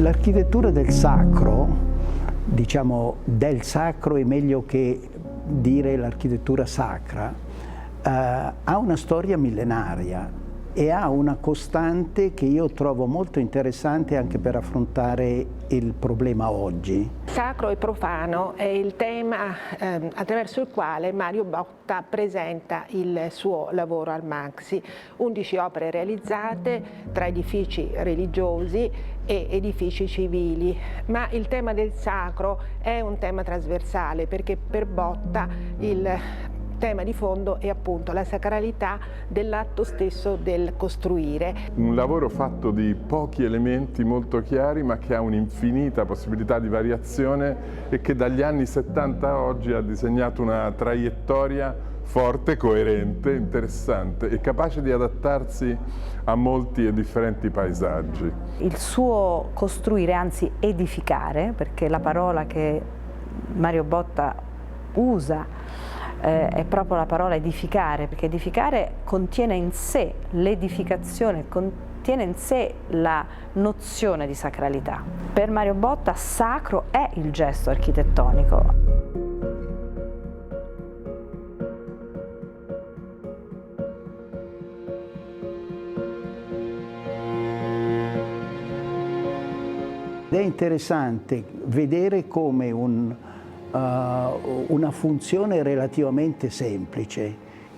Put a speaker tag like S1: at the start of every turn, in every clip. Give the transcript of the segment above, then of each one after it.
S1: L'architettura del sacro, diciamo del sacro è meglio che dire l'architettura sacra, ha una storia millenaria e ha una costante che io trovo molto interessante anche per affrontare il problema oggi.
S2: Sacro e profano è il tema attraverso il quale Mario Botta presenta il suo lavoro al Maxi. 11 opere realizzate tra edifici religiosi e edifici civili, ma il tema del sacro è un tema trasversale perché per Botta il tema di fondo è appunto la sacralità dell'atto stesso del costruire.
S3: Un lavoro fatto di pochi elementi molto chiari ma che ha un'infinita possibilità di variazione e che dagli anni 70 a oggi ha disegnato una traiettoria forte, coerente, interessante e capace di adattarsi a molti e differenti paesaggi.
S4: Il suo costruire, anzi edificare, perché la parola che Mario Botta usa è proprio la parola edificare, perché edificare contiene in sé l'edificazione, contiene in sé la nozione di sacralità. Per Mario Botta sacro è il gesto architettonico.
S1: Ed è interessante vedere come una funzione relativamente semplice,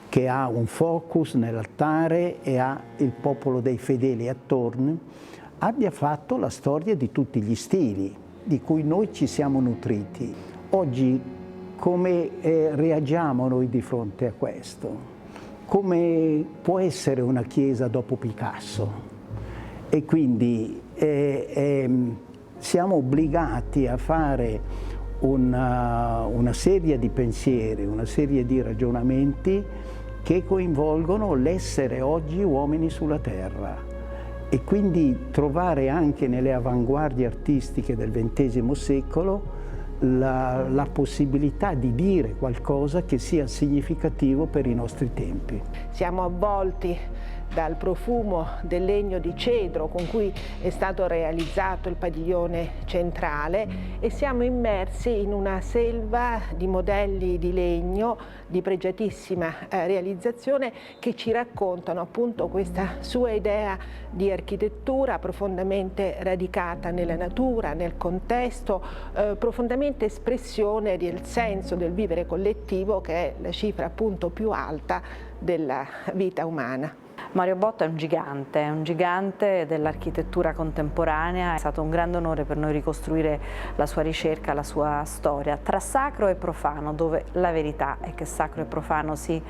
S1: che ha un focus nell'altare e ha il popolo dei fedeli attorno, abbia fatto la storia di tutti gli stili di cui noi ci siamo nutriti. Oggi come reagiamo noi di fronte a questo? Come può essere una chiesa dopo Picasso? E quindi siamo obbligati a fare una serie di pensieri, una serie di ragionamenti che coinvolgono l'essere oggi uomini sulla terra e quindi trovare anche nelle avanguardie artistiche del XX secolo la possibilità di dire qualcosa che sia significativo per i nostri tempi.
S2: Siamo avvolti dal profumo del legno di cedro con cui è stato realizzato il padiglione centrale e siamo immersi in una selva di modelli di legno di pregiatissima realizzazione che ci raccontano appunto questa sua idea di architettura profondamente radicata nella natura, nel contesto, profondamente espressione del senso del vivere collettivo che è la cifra appunto più alta della vita umana.
S4: Mario Botta è un gigante dell'architettura contemporanea, è stato un grande onore per noi ricostruire la sua ricerca, la sua storia, tra sacro e profano, dove la verità è che sacro e profano si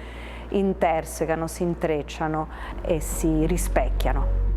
S4: intersecano, si intrecciano e si rispecchiano.